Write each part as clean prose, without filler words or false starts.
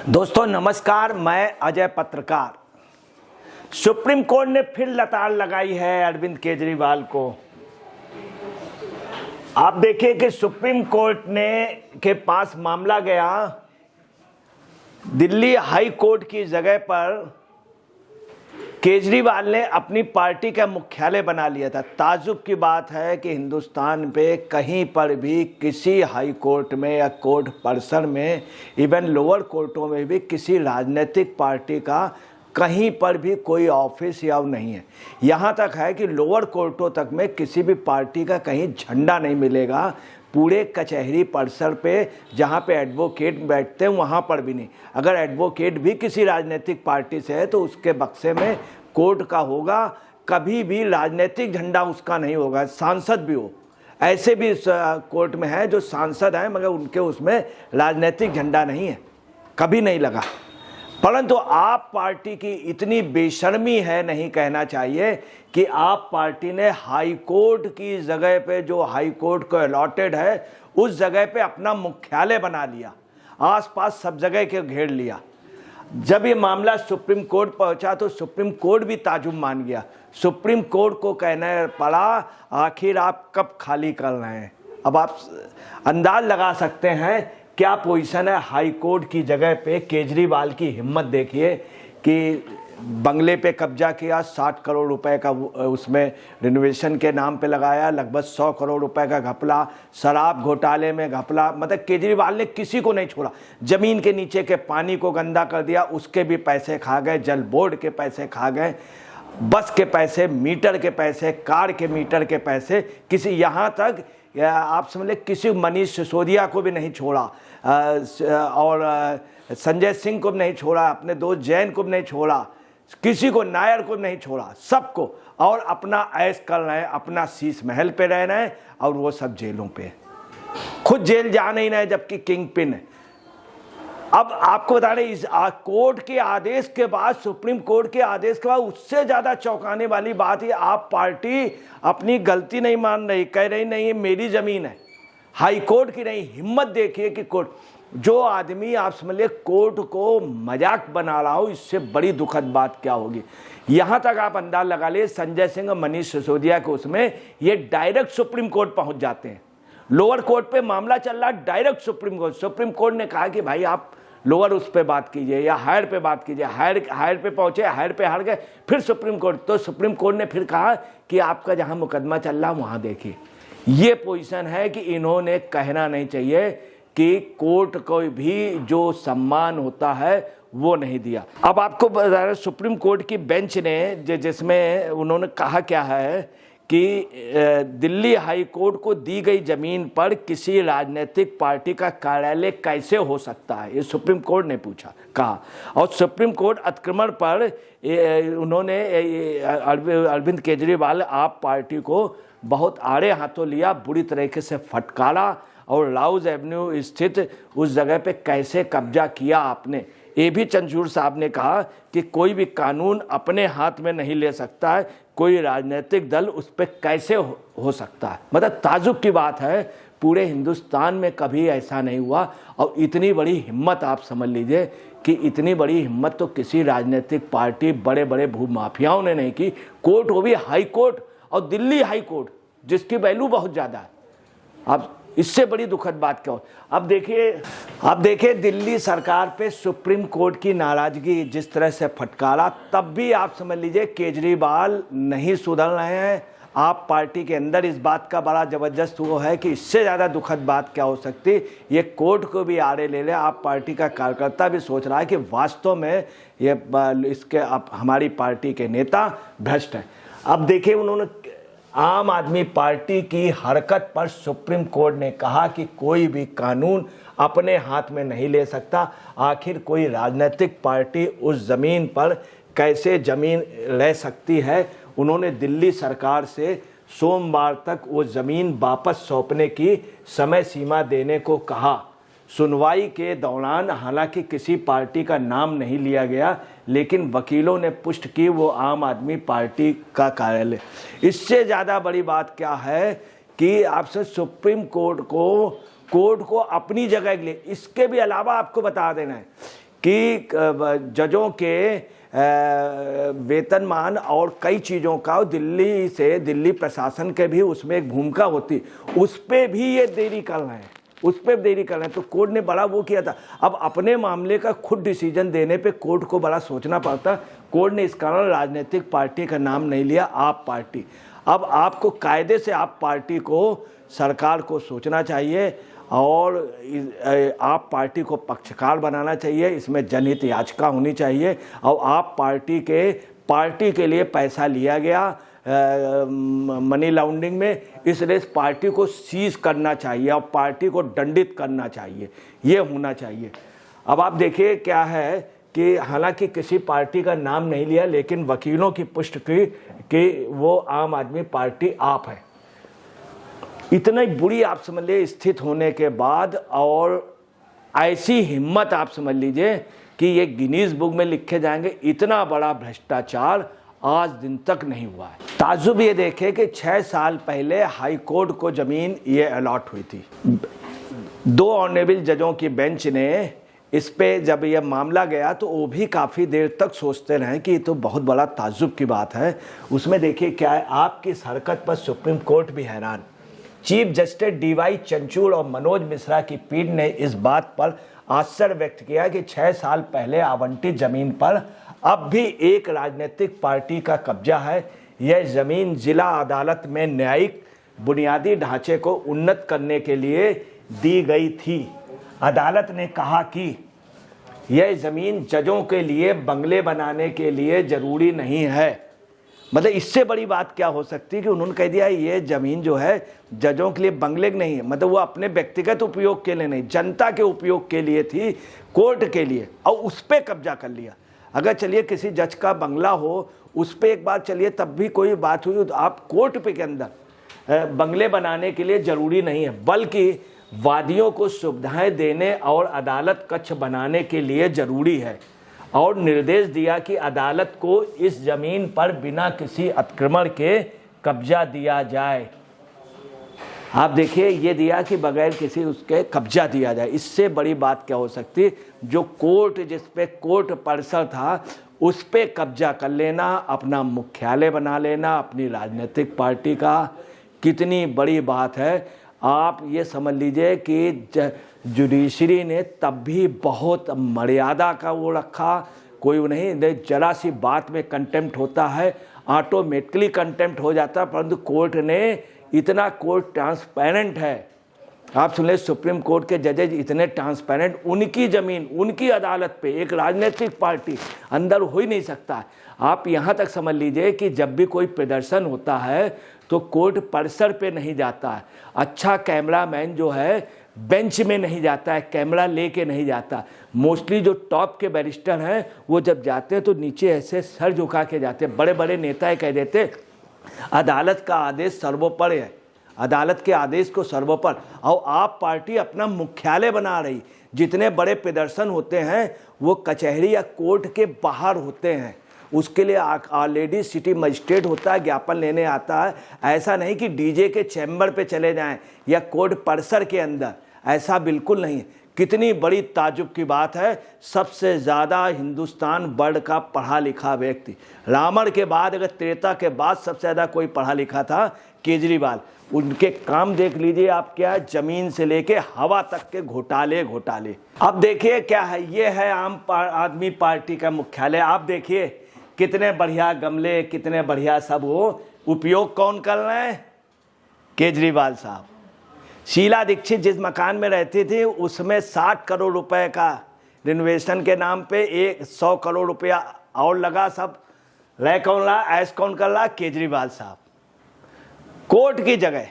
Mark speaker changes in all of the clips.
Speaker 1: दोस्तों नमस्कार, मैं अजय पत्रकार। सुप्रीम कोर्ट ने फिर लताड़ लगाई है अरविंद केजरीवाल को। आप देखिए कि सुप्रीम कोर्ट ने के पास मामला गया, दिल्ली हाई कोर्ट की जगह पर केजरीवाल ने अपनी पार्टी का मुख्यालय बना लिया था। ताज्जुब की बात है कि हिंदुस्तान पे कहीं पर भी किसी हाई कोर्ट में या कोर्ट परिसर में, इवन लोअर कोर्टों में भी किसी राजनीतिक पार्टी का कहीं पर भी कोई ऑफिस या नहीं है। यहाँ तक है कि लोअर कोर्टों तक में किसी भी पार्टी का कहीं झंडा नहीं मिलेगा। पूरे कचहरी परिसर पे जहाँ पे एडवोकेट बैठते हैं वहाँ पर भी नहीं। अगर एडवोकेट भी किसी राजनीतिक पार्टी से है तो उसके बक्से में कोर्ट का होगा, कभी भी राजनीतिक झंडा उसका नहीं होगा। सांसद भी हो, ऐसे भी इस कोर्ट में है जो सांसद हैं मगर उनके उसमें राजनीतिक झंडा नहीं है, कभी नहीं लगा। परंतु आप पार्टी की इतनी बेशर्मी है, नहीं कहना चाहिए, कि आप पार्टी ने हाई कोर्ट की जगह पे, जो हाई कोर्ट को अलॉटेड है, उस जगह पे अपना मुख्यालय बना लिया, आसपास सब जगह के घेर लिया। जब ये मामला सुप्रीम कोर्ट पहुंचा तो सुप्रीम कोर्ट भी ताजुब मान गया। सुप्रीम कोर्ट को कहना पड़ा, आखिर आप कब खाली कर रहे हैं। अब आप अंदाज लगा सकते हैं क्या पोजीशन है हाई कोर्ट की जगह पे। केजरीवाल की हिम्मत देखिए कि बंगले पे कब्जा किया, 60 करोड़ रुपए का उसमें रिनोवेशन के नाम पे लगाया, लगभग 100 करोड़ रुपए का घपला, शराब घोटाले में घपला। मतलब केजरीवाल ने किसी को नहीं छोड़ा। जमीन के नीचे के पानी को गंदा कर दिया, उसके भी पैसे खा गए, जल बोर्ड के पैसे खा गए, बस के पैसे, मीटर के पैसे, कार के मीटर के पैसे, किसी यहाँ तक आप समझ लें किसी मनीष सिसोदिया को भी नहीं छोड़ा, और संजय सिंह को भी नहीं छोड़ा, अपने दोस्त जैन को भी नहीं छोड़ा, किसी को, नायर को नहीं छोड़ा, सबको। और अपना ऐश कर रहे हैं, अपना शीश महल पे रह रहे हैं, और वो सब जेलों पे, खुद जेल जा नहीं रहे जबकि किंग पिन है। अब आपको बता रहे, इस कोर्ट के आदेश के बाद, सुप्रीम कोर्ट के आदेश के बाद उससे ज्यादा चौंकाने वाली बात है, आप पार्टी अपनी गलती नहीं मान रही, कह रही नहीं ये मेरी जमीन है, हाई कोर्ट की नहीं। हिम्मत देखिए कि कोर्ट, जो आदमी आप समझिए कोर्ट को मजाक बना रहा हो, इससे बड़ी दुखद बात क्या होगी। यहां तक आप अंदाज लगा लिए, संजय सिंह और मनीष सिसोदिया के उसमें ये डायरेक्ट सुप्रीम कोर्ट पहुंच जाते हैं। लोअर कोर्ट पे मामला चल रहा, direct supreme court. Supreme court ने कहा कि भाई आप लोअर उस पे बात कीजिए या हायर पे बात कीजिए। हायर पे पहुंचे, हायर पे हार गए, फिर सुप्रीम कोर्ट। तो सुप्रीम कोर्ट ने फिर कहा कि आपका जहां मुकदमा चल रहा वहां देखिए। ये पोजीशन है कि इन्होंने कहना नहीं चाहिए कि कोर्ट को भी जो सम्मान होता है वो नहीं दिया। अब आपको बता रहे, सुप्रीम कोर्ट की बेंच ने जिसमें उन्होंने कहा क्या है कि दिल्ली हाई कोर्ट को दी गई जमीन पर किसी राजनीतिक पार्टी का कार्यालय कैसे हो सकता है, ये सुप्रीम कोर्ट ने कहा। और सुप्रीम कोर्ट अतिक्रमण पर उन्होंने अरविंद केजरीवाल आप पार्टी को बहुत आड़े हाथों लिया, बुरी तरीके से फटकारा, और राउज एवेन्यू स्थित उस जगह पे कैसे कब्जा किया आपने। ये भी चंद्रचूड़ साहब ने कहा कि कोई भी कानून अपने हाथ में नहीं ले सकता है, कोई राजनीतिक दल उस पर कैसे हो सकता है। मतलब ताजुब की बात है, पूरे हिंदुस्तान में कभी ऐसा नहीं हुआ। और इतनी बड़ी हिम्मत आप समझ लीजिए कि इतनी बड़ी हिम्मत तो किसी राजनीतिक पार्टी, बड़े बड़े भूमाफियाओं ने नहीं की। कोर्ट, वो भी हाई कोर्ट, और दिल्ली हाई कोर्ट जिसकी वैल्यू बहुत ज़्यादा है। अब इससे बड़ी दुखद बात क्या हो। अब देखिए दिल्ली सरकार पे सुप्रीम कोर्ट की नाराजगी जिस तरह से फटकारा, तब भी आप समझ लीजिए केजरीवाल नहीं सुधर रहे हैं। आप पार्टी के अंदर इस बात का बड़ा जबरदस्त वो है कि इससे ज़्यादा दुखद बात क्या हो सकती। ये कोर्ट को भी आड़े ले ले, आप पार्टी का कार्यकर्ता भी सोच रहा है कि वास्तव में ये इसके हमारी पार्टी के नेता भ्रष्ट हैं। अब देखिए, उन्होंने आम आदमी पार्टी की हरकत पर सुप्रीम कोर्ट ने कहा कि कोई भी कानून अपने हाथ में नहीं ले सकता। आखिर कोई राजनीतिक पार्टी उस जमीन पर कैसे जमीन ले सकती है। उन्होंने दिल्ली सरकार से सोमवार तक वो जमीन वापस सौंपने की समय सीमा देने को कहा। सुनवाई के दौरान हालांकि किसी पार्टी का नाम नहीं लिया गया, लेकिन वकीलों ने पुष्टि की वो आम आदमी पार्टी का कार्यालय। इससे ज़्यादा बड़ी बात क्या है कि आपसे सुप्रीम कोर्ट को अपनी जगह के लिए, इसके भी अलावा आपको बता देना है कि जजों के वेतनमान और कई चीज़ों का दिल्ली से, दिल्ली प्रशासन के भी उसमें एक भूमिका होती, उस पर भी ये देरी कर रहे हैं, उस पर देरी कर रहे हैं। तो कोर्ट ने बड़ा वो किया था। अब अपने मामले का खुद डिसीजन देने पे कोर्ट को बड़ा सोचना पड़ता। कोर्ट ने इस कारण राजनीतिक पार्टी का नाम नहीं लिया, आप पार्टी। अब आपको कायदे से आप पार्टी को, सरकार को सोचना चाहिए और आप पार्टी को पक्षकार बनाना चाहिए। इसमें जनहित याचिका होनी चाहिए और आप पार्टी के लिए पैसा लिया गया मनी लॉन्ड्रिंग में, इसलिए इस पार्टी को सीज करना चाहिए और पार्टी को दंडित करना चाहिए, ये होना चाहिए। अब आप देखिए क्या है कि हालांकि किसी पार्टी का नाम नहीं लिया, लेकिन वकीलों की पुष्टि की कि वो आम आदमी पार्टी आप है। इतनी बुरी आप समझ लीजिए स्थिति होने के बाद, और ऐसी हिम्मत आप समझ लीजिए कि ये गिनीज बुक में लिखे जाएंगे, इतना बड़ा भ्रष्टाचार आज दिन तक नहीं हुआ है। ताज्जुब ये देखे कि 6 साल पहले हाई कोर्ट को जमीन ये अलॉट हुई थी। 2 ऑनरेबल जजों की बेंच ने इस पे जब यह मामला गया तो वो भी काफ़ी देर तक सोचते रहे कि ये तो बहुत बड़ा ताज्जुब की बात है। उसमें देखिए क्या है, आपकी इस हरकत पर सुप्रीम कोर्ट भी हैरान। चीफ जस्टिस DY चंचूड़ और मनोज मिश्रा की पीठ ने इस बात पर आश्चर्य व्यक्त किया कि 6 साल पहले आवंटित जमीन पर अब भी एक राजनीतिक पार्टी का कब्जा है। यह जमीन जिला अदालत में न्यायिक बुनियादी ढांचे को उन्नत करने के लिए दी गई थी। अदालत ने कहा कि यह जमीन जजों के लिए बंगले बनाने के लिए जरूरी नहीं है। मतलब इससे बड़ी बात क्या हो सकती है कि उन्होंने कह दिया ये जमीन जो है जजों के लिए बंगले नहीं है, मतलब वो अपने व्यक्तिगत उपयोग के लिए नहीं, जनता के उपयोग के लिए थी, कोर्ट के लिए, और उस पर कब्जा कर लिया। अगर चलिए किसी जज का बंगला हो, उस पर एक बार चलिए तब भी कोई बात हुई, तो आप कोर्ट पे के अंदर बंगले बनाने के लिए ज़रूरी नहीं है, बल्कि वादियों को सुविधाएं देने और अदालत कक्ष बनाने के लिए ज़रूरी है। और निर्देश दिया कि अदालत को इस ज़मीन पर बिना किसी अतिक्रमण के कब्जा दिया जाए। आप देखिए ये दिया कि बगैर किसी उसके कब्जा दिया जाए। इससे बड़ी बात क्या हो सकती है? जो कोर्ट, जिस पे कोर्ट परिसर था, उस पे कब्जा कर लेना, अपना मुख्यालय बना लेना अपनी राजनीतिक पार्टी का, कितनी बड़ी बात है। आप ये समझ लीजिए कि जुडिशरी ने तब भी बहुत मर्यादा का वो रखा, कोई नहीं, जरा सी बात में कंटेम्प्ट होता है, ऑटोमेटिकली कंटेम्प्ट हो जाता है, परंतु कोर्ट ने इतना, कोर्ट ट्रांसपेरेंट है। आप सुन ले, सुप्रीम कोर्ट के जजेज इतने ट्रांसपेरेंट, उनकी ज़मीन, उनकी अदालत पे एक राजनीतिक पार्टी अंदर हो ही नहीं सकता है। आप यहाँ तक समझ लीजिए कि जब भी कोई प्रदर्शन होता है तो कोर्ट परिसर पे नहीं जाता है। अच्छा कैमरामैन जो है बेंच में नहीं जाता है, कैमरा लेके नहीं जाता। मोस्टली जो टॉप के बैरिस्टर हैं वो जब जाते हैं तो नीचे ऐसे सर झुका के जाते हैं। बड़े बड़े नेता कह देते अदालत का आदेश सर्वोपरि है, अदालत के आदेश को सर्वोपरि। और आप पार्टी अपना मुख्यालय बना रही, जितने बड़े प्रदर्शन होते हैं वो कचहरी या कोर्ट के बाहर होते हैं। उसके लिए ऑलरेडी सिटी मजिस्ट्रेट होता है, ज्ञापन लेने आता है। ऐसा नहीं कि डीजे के चैम्बर पे चले जाएं या कोर्ट परिसर के अंदर, ऐसा बिल्कुल नहीं। कितनी बड़ी ताजुब की बात है, सबसे ज़्यादा हिंदुस्तान वर्ल्ड का पढ़ा लिखा व्यक्ति, रावण के बाद, अगर त्रेता के बाद सबसे ज़्यादा कोई पढ़ा लिखा था, केजरीवाल। उनके काम देख लीजिए आप, क्या ज़मीन से लेके हवा तक के घोटाले घोटाले। अब देखिए क्या है, ये है आम आदमी पार्टी का मुख्यालय। आप देखिए कितने बढ़िया गमले, कितने बढ़िया सब, वो उपयोग कौन कर रहे हैं? केजरीवाल साहब। शीला दीक्षित जिस मकान में रहती थी उसमें 60 करोड़ रुपए का रिनोवेशन के नाम पे 100 करोड़ रुपया और लगा। सब रह कौन रहा, ऐश कौन कर रहा? केजरीवाल साहब। कोर्ट की जगह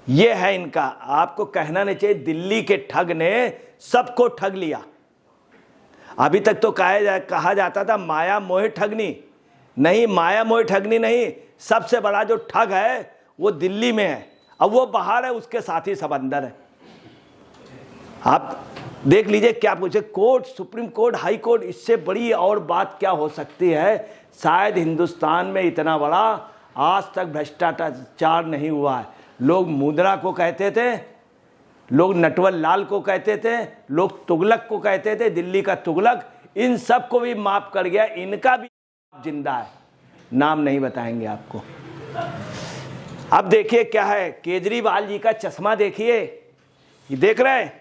Speaker 1: ये है इनका। आपको कहना नहीं चाहिए, दिल्ली के ठग ने सबको ठग लिया। अभी तक तो कहा जाता था माया मोह ठगनी, नहीं, माया मोह ठगनी नहीं, सबसे बड़ा जो ठग है वो दिल्ली में है। अब वो बाहर है, उसके साथी सब अंदर है। आप देख लीजिए क्या पूछे, court, supreme court, high court, इससे बड़ी और बात क्या हो सकती है? शायद हिंदुस्तान में इतना बड़ा आज तक भ्रष्टाचार नहीं हुआ है। लोग मुद्रा को कहते थे लोग नटवर लाल को कहते थे, लोग तुगलक को कहते थे, दिल्ली का तुगलक, इन सब को भी माफ कर गया, इनका भी जिंदा है, नाम नहीं बताएंगे आपको। अब देखिए क्या है, केजरीवाल जी का चश्मा देखिए, ये देख रहे हैं,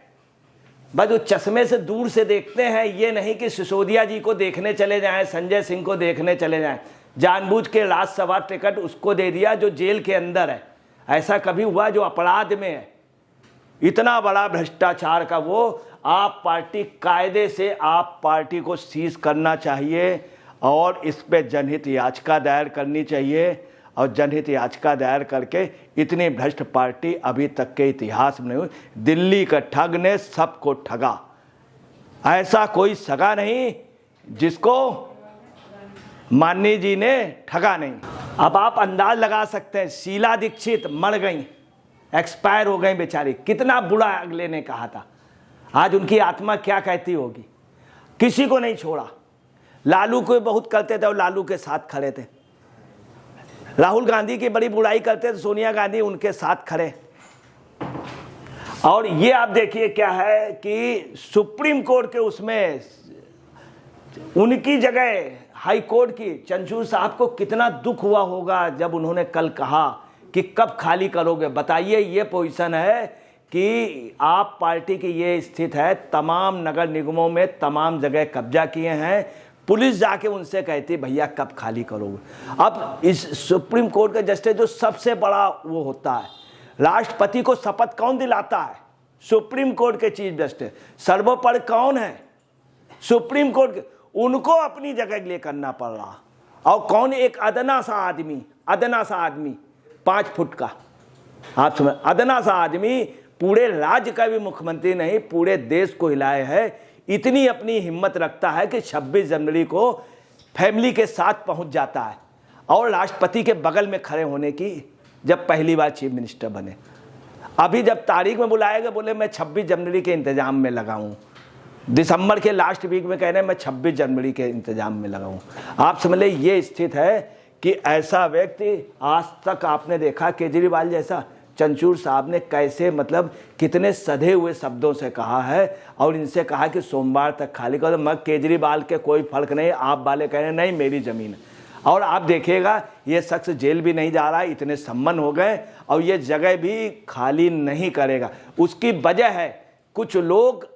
Speaker 1: बस वो चश्मे से दूर से देखते हैं, ये नहीं कि सिसोदिया जी को देखने चले जाएं, संजय सिंह को देखने चले जाएं। जानबूझ के राज्यसभा टिकट उसको दे दिया जो जेल के अंदर है। ऐसा कभी हुआ जो अपराध में है? इतना बड़ा भ्रष्टाचार का वो, आप पार्टी कायदे से आप पार्टी को सीज करना चाहिए और इस पे जनहित याचिका दायर करनी चाहिए, और जनहित याचिका दायर करके, इतनी भ्रष्ट पार्टी अभी तक के इतिहास में नहीं हुई। दिल्ली का ठग ने सबको ठगा, ऐसा कोई सगा नहीं जिसको माननीय जी ने ठगा नहीं। अब आप अंदाज लगा सकते हैं, शीला दीक्षित मर गई, एक्सपायर हो गई बेचारी, कितना बुरा अगले ने कहा था, आज उनकी आत्मा क्या कहती होगी। किसी को नहीं छोड़ा, लालू को बहुत करते थे और लालू के साथ खड़े थे, राहुल गांधी की बड़ी बुराई करते थे, सोनिया गांधी उनके साथ खड़े। और ये आप देखिए क्या है कि सुप्रीम कोर्ट के उसमें उनकी जगह हाई कोर्ट की चंद्रचूड़ साहब को कितना दुख हुआ होगा जब उन्होंने कल कहा कि कब खाली करोगे। बताइए, ये पोजीशन है कि आप पार्टी की ये स्थित है, तमाम नगर निगमों में तमाम जगह कब्जा किए हैं, पुलिस जाके उनसे कहती भैया कब खाली करोगे। अब इस सुप्रीम कोर्ट का जस्टिस जो सबसे बड़ा वो होता है, राष्ट्रपति को शपथ कौन दिलाता है? सुप्रीम कोर्ट के चीफ जस्टिस। सर्वोपरि कौन है? सुप्रीम कोर्ट के, उनको अपनी जगह के लिए करना पड़ रहा। और कौन? एक अदना सा आदमी 5 फुट का, आप समझ, अदना सा आदमी, पूरे राज्य का भी मुख्यमंत्री नहीं, पूरे देश को हिलाए है, इतनी अपनी हिम्मत रखता है कि 26 जनवरी को फैमिली के साथ पहुंच जाता है और राष्ट्रपति के बगल में खड़े होने की, जब पहली बार चीफ मिनिस्टर बने। अभी जब तारीख में बुलाएगा, बोले मैं 26 जनवरी के इंतजाम में लगा हूं, दिसंबर के लास्ट वीक में कह रहे हैं मैं 26 जनवरी के इंतजाम में लगा हूं। आप समझ लें, ये स्थित है कि ऐसा व्यक्ति आज तक आपने देखा, केजरीवाल जैसा, चंद्रचूड़ साहब ने कैसे, मतलब कितने सधे हुए शब्दों से कहा है, और इनसे कहा कि सोमवार तक खाली करो। मगर केजरीवाल के कोई फर्क नहीं, आप वाले कह रहे नहीं मेरी जमीन है। और आप देखिएगा ये शख्स जेल भी नहीं जा रहा है, इतने सम्मन हो गए, और ये जगह भी खाली नहीं करेगा। उसकी वजह है, कुछ लोग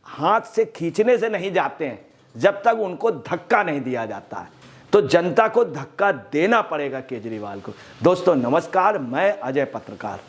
Speaker 1: हाथ से खींचने से नहीं जाते हैं जब तक उनको धक्का नहीं दिया जाता है, तो जनता को धक्का देना पड़ेगा केजरीवाल को। दोस्तों नमस्कार, मैं अजय पत्रकार।